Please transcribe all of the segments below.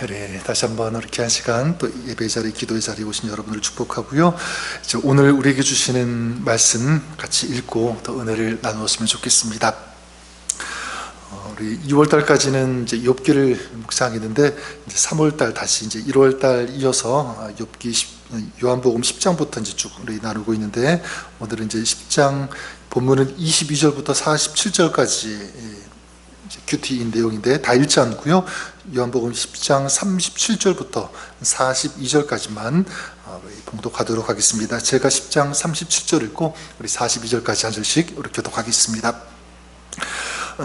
우리 다시 한번 이렇게 한 시간 또 예배 자리, 기도의 자리에 오신 여러분을 축복하고요. 이제 오늘 우리에게 주시는 말씀 같이 읽고 더 은혜를 나누었으면 좋겠습니다. 우리 2월달까지는 이제 욥기를 묵상했는데 이제 3월달 다시 이제 1월달 이어서 요한복음 10장부터 이제 쭉 우리 나누고 있는데 오늘은 이제 10장 본문은 22절부터 47절까지 큐티인 내용인데 다 읽지 않고요. 요한복음 10장 37절부터 42절까지만 봉독하도록 하겠습니다. 제가 10장 37절 읽고 우리 42절까지 한 절씩 우리 교독하겠습니다.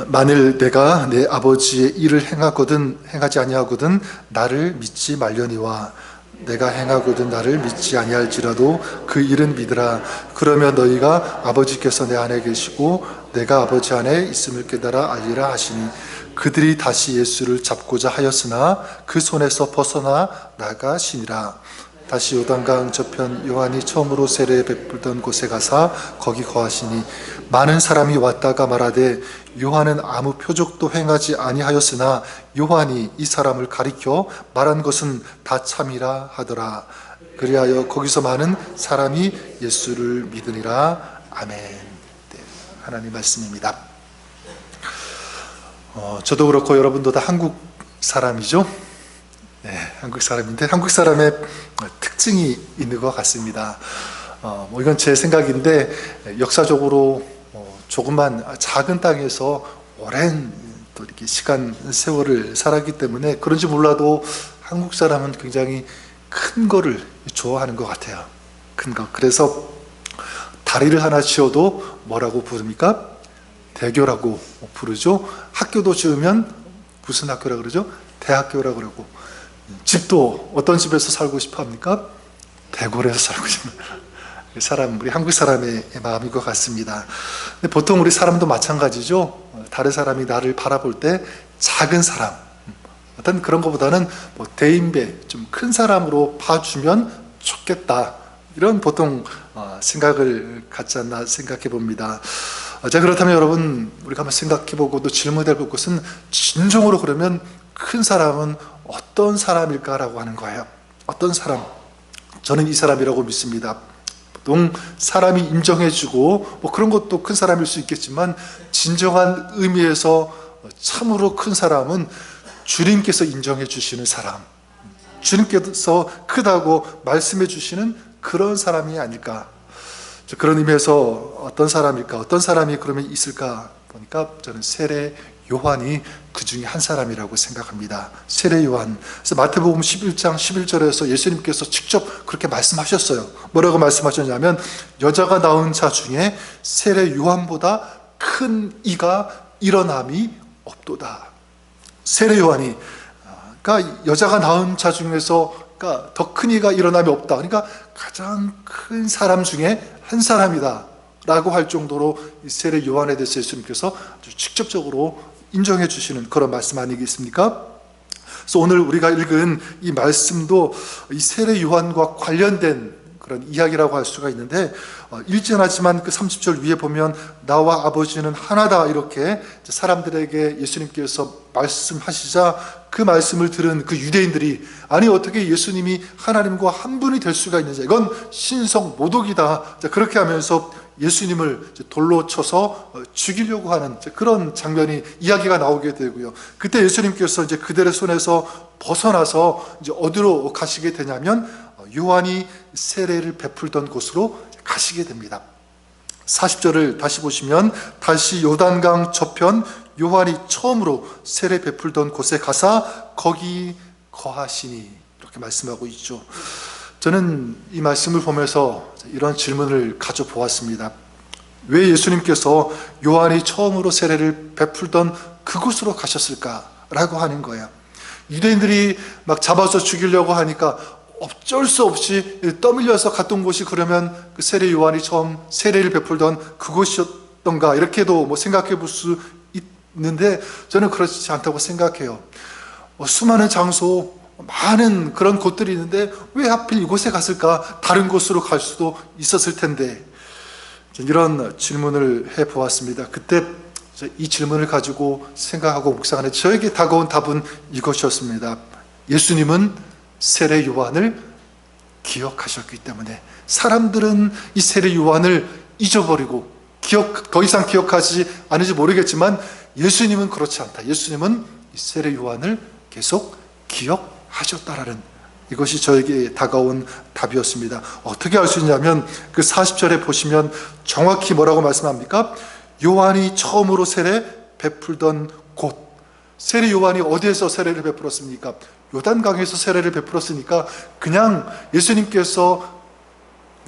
만일 내가 내 아버지의 일을 행하지 아니하거든 나를 믿지 말려니와 내가 행하거든 나를 믿지 아니할지라도 그 일은 믿으라. 그러면 너희가 아버지께서 내 안에 계시고 내가 아버지 안에 있음을 깨달아 알리라 하시니 그들이 다시 예수를 잡고자 하였으나 그 손에서 벗어나 나가시니라. 다시 요단강 저편 요한이 처음으로 세례 베풀던 곳에 가사 거기 거하시니 많은 사람이 왔다가 말하되 요한은 아무 표적도 행하지 아니하였으나 요한이 이 사람을 가리켜 말한 것은 다 참이라 하더라. 그리하여 거기서 많은 사람이 예수를 믿으니라. 아멘. 네, 하나님 말씀입니다. 저도 그렇고 여러분도 다 한국 사람이죠. 네, 한국 사람인데 한국 사람의 특징이 있는 것 같습니다. 이건 제 생각인데 역사적으로 조그만 작은 땅에서 오랜 또 이렇게 세월을 살았기 때문에 그런지 몰라도 한국 사람은 굉장히 큰 거를 좋아하는 것 같아요. 큰 거. 그래서 다리를 하나 지어도 뭐라고 부릅니까? 대교라고 부르죠. 학교도 지으면 무슨 학교라고 그러죠? 대학교라고 그러고, 집도 어떤 집에서 살고 싶어 합니까? 대궐에서 살고 싶어요. 우리 한국 사람의 마음인 것 같습니다. 근데 보통 우리 사람도 마찬가지죠. 다른 사람이 나를 바라볼 때 작은 사람, 어떤 그런 것보다는 대인배, 좀 큰 사람으로 봐주면 좋겠다. 이런 보통 생각을 갖지 않나 생각해 봅니다. 자, 그렇다면 여러분, 우리가 한번 생각해 보고 또 질문해 볼 것은 진정으로 그러면 큰 사람은 어떤 사람일까라고 하는 거예요. 어떤 사람? 저는 이 사람이라고 믿습니다. 보통 사람이 인정해주고 그런 것도 큰 사람일 수 있겠지만 진정한 의미에서 참으로 큰 사람은 주님께서 인정해 주시는 사람, 주님께서 크다고 말씀해 주시는 그런 사람이 아닐까. 그런 의미에서 어떤 사람일까, 어떤 사람이 그러면 있을까 보니까 저는 세례 요한이 그 중에 한 사람이라고 생각합니다. 세례 요한. 그래서 마태복음 11장 11절에서 예수님께서 직접 그렇게 말씀하셨어요. 뭐라고 말씀하셨냐면 여자가 낳은 자 중에 세례 요한보다 큰 이가 일어남이 없도다. 세례 요한이 그러니까 여자가 낳은 자 중에서 그러니까 더 큰 이가 일어남이 없다. 그러니까 가장 큰 사람 중에 한 사람이다 라고 할 정도로 이 세례 요한에 대해서 예수님께서 아주 직접적으로 인정해 주시는 그런 말씀 아니겠습니까? 그래서 오늘 우리가 읽은 이 말씀도 이 세례 요한과 관련된 그런 이야기라고 할 수가 있는데, 읽진 않았지만 그 30절 위에 보면 나와 아버지는 하나다 이렇게 사람들에게 예수님께서 말씀하시자 그 말씀을 들은 그 유대인들이 아니 어떻게 예수님이 하나님과 한 분이 될 수가 있는지, 이건 신성 모독이다. 그렇게 하면서 예수님을 돌로 쳐서 죽이려고 하는 그런 장면이 이야기가 나오게 되고요. 그때 예수님께서 이제 그들의 손에서 벗어나서 이제 어디로 가시게 되냐면 요한이 세례를 베풀던 곳으로 가시게 됩니다. 40절을 다시 보시면 다시 요단강 저편 요한이 처음으로 세례 베풀던 곳에 가사 거기 거하시니 이렇게 말씀하고 있죠. 저는 이 말씀을 보면서 이런 질문을 가져보았습니다. 왜 예수님께서 요한이 처음으로 세례를 베풀던 그곳으로 가셨을까라고 하는 거예요. 유대인들이 막 잡아서 죽이려고 하니까 어쩔 수 없이 떠밀려서 갔던 곳이 그러면 그 세례 요한이 처음 세례를 베풀던 그곳이었던가 이렇게도 생각해 볼 수 있는데 저는 그렇지 않다고 생각해요. 수많은 장소, 많은 그런 곳들이 있는데 왜 하필 이곳에 갔을까? 다른 곳으로 갈 수도 있었을 텐데, 이런 질문을 해보았습니다. 그때 이 질문을 가지고 생각하고 묵상하는 저에게 다가온 답은 이것이었습니다. 예수님은 세례 요한을 기억하셨기 때문에 사람들은 이 세례 요한을 잊어버리고 더 이상 기억하지 않은지 모르겠지만 예수님은 그렇지 않다. 예수님은 이 세례 요한을 계속 기억하셨다라는 이것이 저에게 다가온 답이었습니다. 어떻게 알 수 있냐면 그 40절에 보시면 정확히 뭐라고 말씀합니까? 요한이 처음으로 세례 베풀던 곳. 세례 요한이 어디에서 세례를 베풀었습니까? 요단강에서 세례를 베풀었으니까 그냥 예수님께서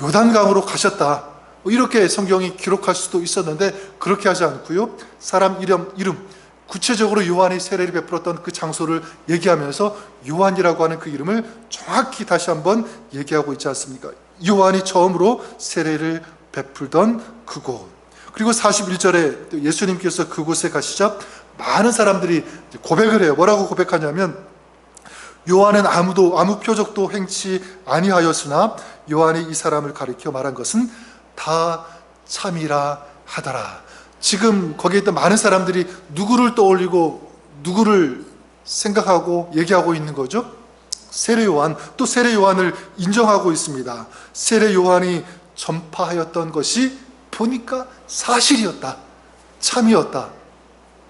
요단강으로 가셨다, 이렇게 성경이 기록할 수도 있었는데 그렇게 하지 않고요, 사람 이름 구체적으로 요한이 세례를 베풀었던 그 장소를 얘기하면서 요한이라고 하는 그 이름을 정확히 다시 한번 얘기하고 있지 않습니까? 요한이 처음으로 세례를 베풀던 그곳. 그리고 41절에 예수님께서 그곳에 가시자 많은 사람들이 고백을 해요. 뭐라고 고백하냐면 요한은 아무 표적도 행치 아니하였으나 요한이 이 사람을 가리켜 말한 것은 다 참이라 하더라. 지금 거기에 있던 많은 사람들이 누구를 떠올리고 누구를 생각하고 얘기하고 있는 거죠? 세례 요한, 또 세례 요한을 인정하고 있습니다. 세례 요한이 전파하였던 것이 보니까 사실이었다, 참이었다,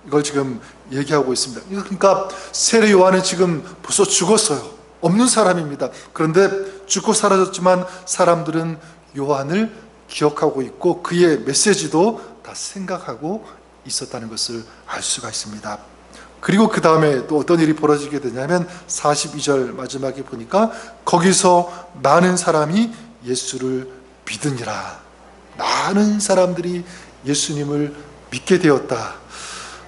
이걸 지금 얘기하고 있습니다. 그러니까 세례 요한은 지금 벌써 죽었어요. 없는 사람입니다. 그런데 죽고 사라졌지만 사람들은 요한을 기억하고 있고 그의 메시지도 다 생각하고 있었다는 것을 알 수가 있습니다. 그리고 그 다음에 또 어떤 일이 벌어지게 되냐면 42절 마지막에 보니까 거기서 많은 사람이 예수를 믿으니라. 많은 사람들이 예수님을 믿게 되었다.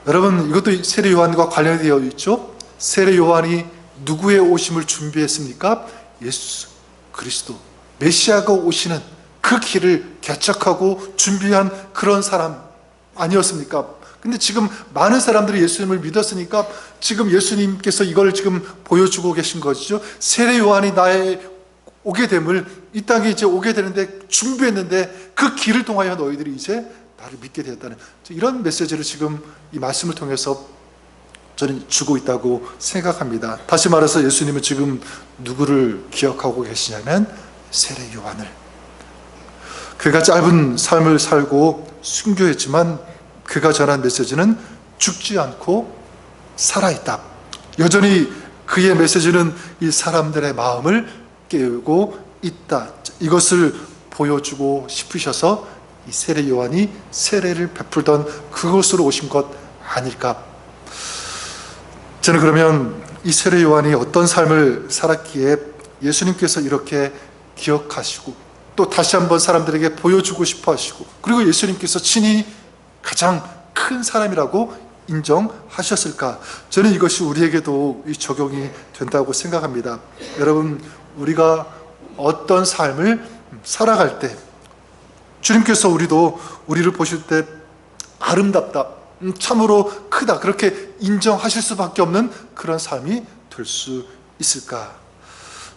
여러분, 이것도 세례 요한과 관련되어 있죠? 세례 요한이 누구의 오심을 준비했습니까? 예수 그리스도, 메시아가 오시는 그 길을 개척하고 준비한 그런 사람 아니었습니까? 근데 지금 많은 사람들이 예수님을 믿었으니까 지금 예수님께서 이걸 지금 보여주고 계신 것이죠. 세례 요한이 나의 오게 됨을, 이 땅에 이제 오게 되는데 준비했는데 그 길을 통하여 너희들이 이제 나를 믿게 되었다는 이런 메시지를 지금 이 말씀을 통해서 저는 주고 있다고 생각합니다. 다시 말해서 예수님은 지금 누구를 기억하고 계시냐면 세례 요한을. 그가 짧은 삶을 살고 순교했지만 그가 전한 메시지는 죽지 않고 살아있다. 여전히 그의 메시지는 이 사람들의 마음을 깨우고 있다. 이것을 보여주고 싶으셔서 이 세례 요한이 세례를 베풀던 그곳으로 오신 것 아닐까. 저는 그러면 이 세례 요한이 어떤 삶을 살았기에 예수님께서 이렇게 기억하시고 또 다시 한번 사람들에게 보여주고 싶어 하시고 그리고 예수님께서 친히 가장 큰 사람이라고 인정하셨을까? 저는 이것이 우리에게도 적용이 된다고 생각합니다. 여러분, 우리가 어떤 삶을 살아갈 때 주님께서 우리를 보실 때 아름답다, 참으로 크다, 그렇게 인정하실 수밖에 없는 그런 삶이 될 수 있을까?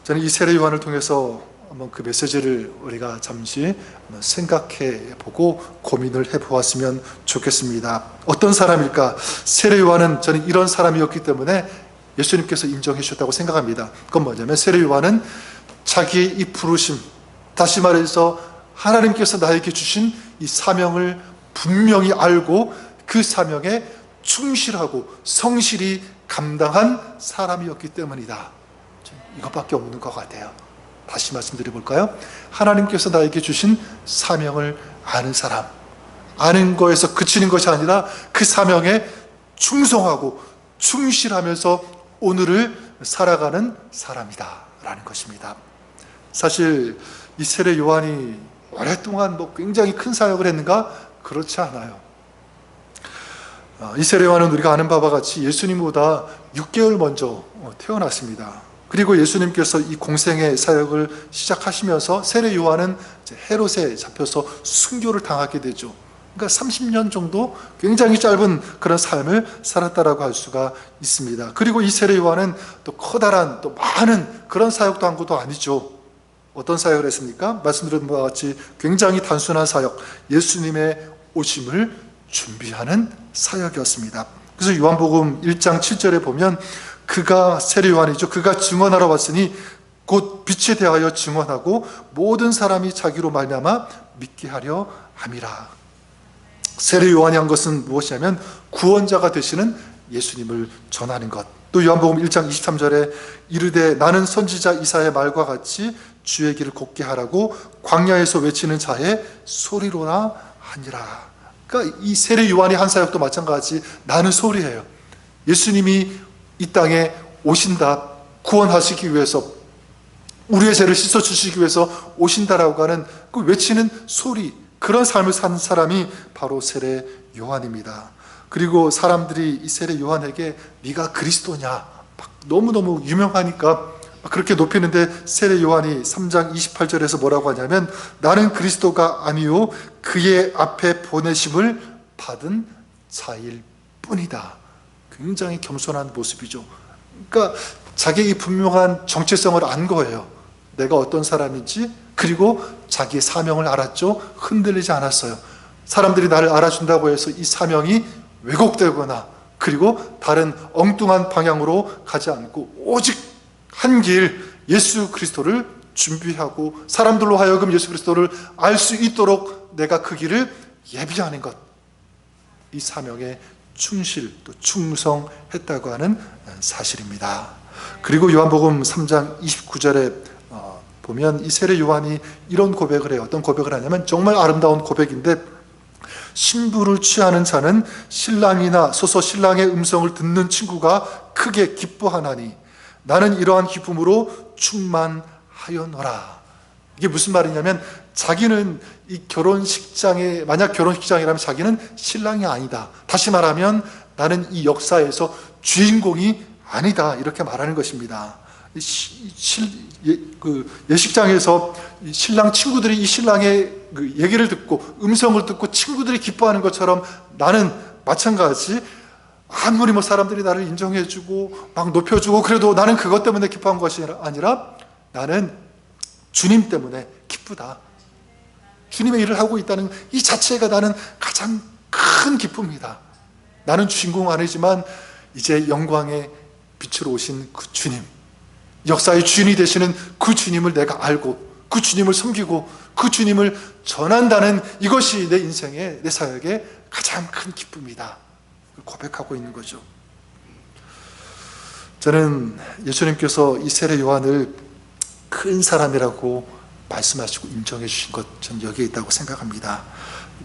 저는 이 세례 요한을 통해서 한번 그 메시지를 우리가 잠시 생각해 보고 고민을 해 보았으면 좋겠습니다. 어떤 사람일까? 세례 요한은 저는 이런 사람이었기 때문에 예수님께서 인정해 주셨다고 생각합니다. 그건 뭐냐면 세례 요한은 자기의 이 부르심, 다시 말해서 하나님께서 나에게 주신 이 사명을 분명히 알고 그 사명에 충실하고 성실히 감당한 사람이었기 때문이다. 이것밖에 없는 것 같아요. 다시 말씀드려볼까요? 하나님께서 나에게 주신 사명을 아는 사람, 아는 거에서 그치는 것이 아니라 그 사명에 충성하고 충실하면서 오늘을 살아가는 사람이다 라는 것입니다. 사실 이 세례 요한이 오랫동안 굉장히 큰 사역을 했는가? 그렇지 않아요. 이 세례 요한은 우리가 아는 바와 같이 예수님보다 6개월 먼저 태어났습니다. 그리고 예수님께서 이 공생의 사역을 시작하시면서 세례 요한은 헤롯에 잡혀서 순교를 당하게 되죠. 그러니까 30년 정도 굉장히 짧은 그런 삶을 살았다라고 할 수가 있습니다. 그리고 이 세례 요한은 또 커다란 또 많은 그런 사역도 한 것도 아니죠. 어떤 사역을 했습니까? 말씀드린 바와 같이 굉장히 단순한 사역, 예수님의 오심을 준비하는 사역이었습니다. 그래서 요한복음 1장 7절에 보면 그가 세례 요한이죠. 그가 증언하러 왔으니 곧 빛에 대하여 증언하고 모든 사람이 자기로 말미암아 믿게 하려 함이라. 세례 요한이 한 것은 무엇이냐면 구원자가 되시는 예수님을 전하는 것. 또 요한복음 1장 23절에 이르되 나는 선지자 이사야의 말과 같이 주의 길을 곱게 하라고 광야에서 외치는 자의 소리로나 하니라. 그러니까 이 세례 요한이 한 사역도 마찬가지 나는 소리예요. 예수님이 이 땅에 오신다, 구원하시기 위해서, 우리의 죄를 씻어주시기 위해서 오신다라고 하는 그 외치는 소리, 그런 삶을 산 사람이 바로 세례 요한입니다. 그리고 사람들이 이 세례 요한에게 네가 그리스도냐, 막 너무너무 유명하니까 그렇게 높이는데, 세례 요한이 3장 28절에서 뭐라고 하냐면 나는 그리스도가 아니요 그의 앞에 보내심을 받은 자일 뿐이다. 굉장히 겸손한 모습이죠. 그러니까 자기의 분명한 정체성을 안 거예요. 내가 어떤 사람인지, 그리고 자기의 사명을 알았죠. 흔들리지 않았어요. 사람들이 나를 알아준다고 해서 이 사명이 왜곡되거나 그리고 다른 엉뚱한 방향으로 가지 않고 오직 한 길 예수 그리스도를 준비하고 사람들로 하여금 예수 그리스도를 알 수 있도록 내가 그 길을 예비하는 것, 이 사명에 충실 또 충성했다고 하는 사실입니다. 그리고 요한복음 3장 29절에 보면 이 세례 요한이 이런 고백을 해요. 어떤 고백을 하냐면 정말 아름다운 고백인데, 신부를 취하는 자는 신랑이나 서서 신랑의 음성을 듣는 친구가 크게 기뻐하나니 나는 이러한 기쁨으로 충만하여노라. 이게 무슨 말이냐면 자기는 이 결혼식장에, 만약 결혼식장이라면 자기는 신랑이 아니다. 다시 말하면 나는 이 역사에서 주인공이 아니다. 이렇게 말하는 것입니다. 예식장에서 신랑 친구들이 이 신랑의 얘기를 듣고 음성을 듣고 친구들이 기뻐하는 것처럼 나는 마찬가지, 아무리 사람들이 나를 인정해주고 막 높여주고 그래도 나는 그것 때문에 기뻐한 것이 아니라 나는 주님 때문에 기쁘다. 주님의 일을 하고 있다는 이 자체가 나는 가장 큰 기쁨이다. 나는 주인공 아니지만 이제 영광의 빛으로 오신 그 주님, 역사의 주인이 되시는 그 주님을 내가 알고 그 주님을 섬기고 그 주님을 전한다는 이것이 내 인생의, 내 사역의 가장 큰 기쁨이다. 고백하고 있는 거죠. 저는 예수님께서 이 세례 요한을 큰 사람이라고 말씀하시고 인정해 주신 것, 저는 여기에 있다고 생각합니다.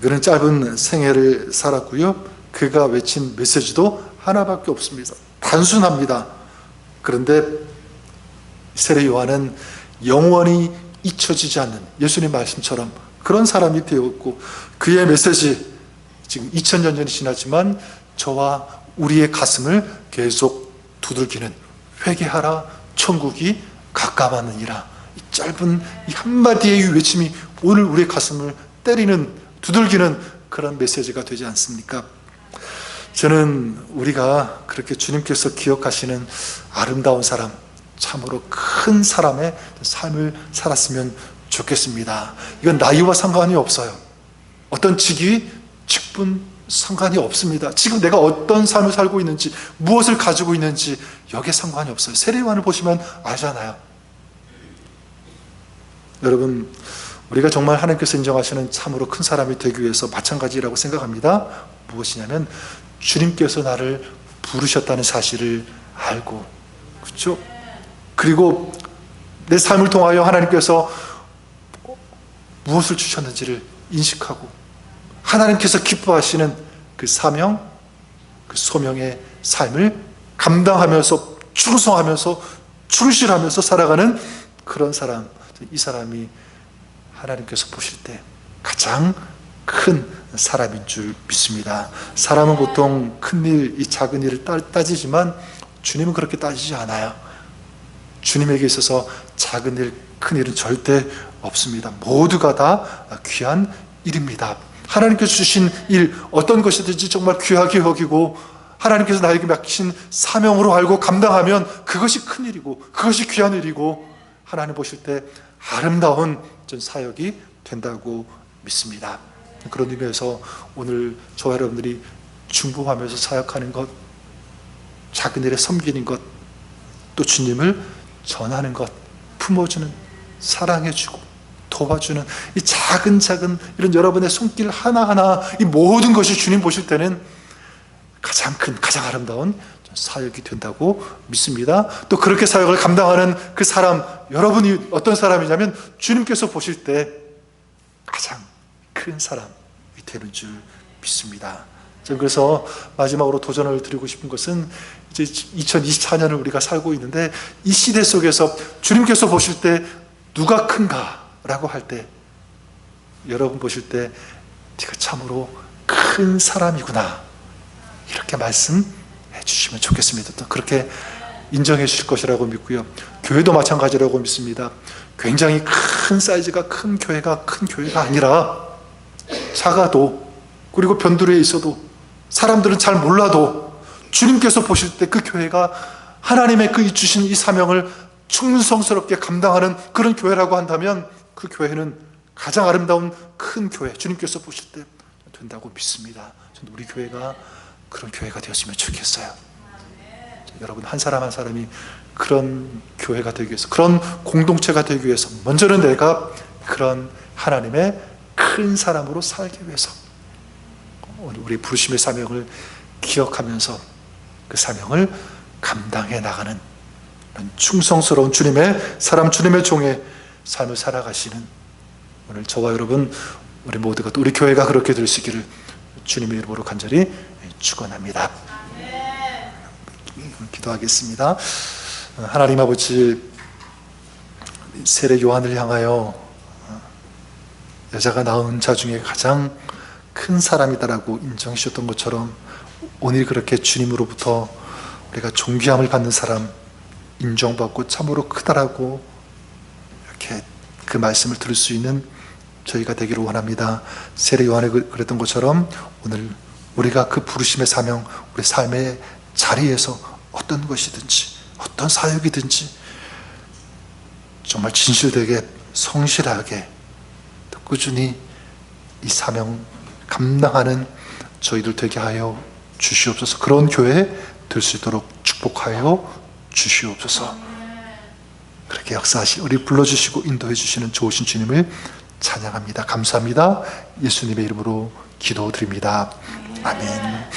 그는 짧은 생애를 살았고요. 그가 외친 메시지도 하나밖에 없습니다. 단순합니다. 그런데 세례 요한은 영원히 잊혀지지 않는, 예수님 말씀처럼 그런 사람이 되었고, 그의 메시지, 지금 2000년이 지났지만 저와 우리의 가슴을 계속 두들기는, 회개하라 천국이 가까웠느니라, 이 짧은 이 한마디의 외침이 오늘 우리의 가슴을 때리는, 두들기는 그런 메시지가 되지 않습니까? 저는 우리가 그렇게 주님께서 기억하시는 아름다운 사람, 참으로 큰 사람의 삶을 살았으면 좋겠습니다. 이건 나이와 상관이 없어요. 어떤 직위, 직분 상관이 없습니다. 지금 내가 어떤 삶을 살고 있는지, 무엇을 가지고 있는지 여기에 상관이 없어요. 세례 요한을 보시면 알잖아요. 여러분, 우리가 정말 하나님께서 인정하시는 참으로 큰 사람이 되기 위해서 마찬가지라고 생각합니다. 무엇이냐면 주님께서 나를 부르셨다는 사실을 알고, 그렇죠? 그리고 내 삶을 통하여 하나님께서 무엇을 주셨는지를 인식하고 하나님께서 기뻐하시는 그 사명, 그 소명의 삶을 감당하면서 충성하면서 충실하면서 살아가는 그런 사람, 이 사람이 하나님께서 보실 때 가장 큰 사람인 줄 믿습니다. 사람은 보통 큰 일, 이 작은 일을 따지지만 주님은 그렇게 따지지 않아요. 주님에게 있어서 작은 일, 큰 일은 절대 없습니다. 모두가 다 귀한 일입니다. 하나님께서 주신 일, 어떤 것이든지 정말 귀하게 여기고 하나님께서 나에게 맡기신 사명으로 알고 감당하면 그것이 큰 일이고 그것이 귀한 일이고 하나님 보실 때 아름다운 전 사역이 된다고 믿습니다. 그런 의미에서 오늘 저와 여러분들이 중보하면서 사역하는 것, 작은 일에 섬기는 것, 또 주님을 전하는 것, 품어주는, 사랑해주고 도와주는 이 작은 이런 여러분의 손길 하나하나, 이 모든 것이 주님 보실 때는 가장 큰, 가장 아름다운 사역이 된다고 믿습니다. 또 그렇게 사역을 감당하는 그 사람, 여러분이 어떤 사람이냐면 주님께서 보실 때 가장 큰 사람이 되는 줄 믿습니다. 저는 그래서 마지막으로 도전을 드리고 싶은 것은, 이제 2024년을 우리가 살고 있는데 이 시대 속에서 주님께서 보실 때 누가 큰가 라고 할 때, 여러분 보실 때 네가 참으로 큰 사람이구나, 이렇게 말씀해 주시면 좋겠습니다. 또 그렇게 인정해 주실 것이라고 믿고요. 교회도 마찬가지라고 믿습니다. 굉장히 큰 사이즈가 큰 교회가 아니라 작아도, 그리고 변두리에 있어도, 사람들은 잘 몰라도 주님께서 보실 때 그 교회가 하나님의 그 주신 이 사명을 충성스럽게 감당하는 그런 교회라고 한다면 그 교회는 가장 아름다운 큰 교회, 주님께서 보실 때 된다고 믿습니다. 저는 우리 교회가 그런 교회가 되었으면 좋겠어요. 여러분 한 사람 한 사람이 그런 교회가 되기 위해서, 그런 공동체가 되기 위해서 먼저는 내가 그런 하나님의 큰 사람으로 살기 위해서 우리 부르심의 사명을 기억하면서 그 사명을 감당해 나가는 충성스러운 주님의 사람, 주님의 종의 삶을 살아가시는 오늘 저와 여러분, 우리 모두가, 또 우리 교회가 그렇게 될 수 있기를 주님의 이름으로 간절히 축원합니다. 기도하겠습니다. 하나님 아버지, 세례 요한을 향하여 여자가 낳은 자 중에 가장 큰 사람이다라고 인정해 주셨던 것처럼, 오늘 그렇게 주님으로부터 우리가 존귀함을 받는 사람, 인정받고 참으로 크다라고 이렇게 그 말씀을 들을 수 있는 저희가 되기를 원합니다. 세례 요한이 그랬던 것처럼 오늘 우리가 그 부르심의 사명, 우리 삶의 자리에서 어떤 것이든지, 어떤 사역이든지 정말 진실되게, 성실하게, 꾸준히 이 사명 감당하는 저희들 되게 하여 주시옵소서. 그런 교회 될 수 있도록 축복하여 주시옵소서. 그렇게 역사하시, 우리 불러주시고 인도해 주시는 좋으신 주님을 찬양합니다. 감사합니다. 예수님의 이름으로 기도드립니다. 아멘.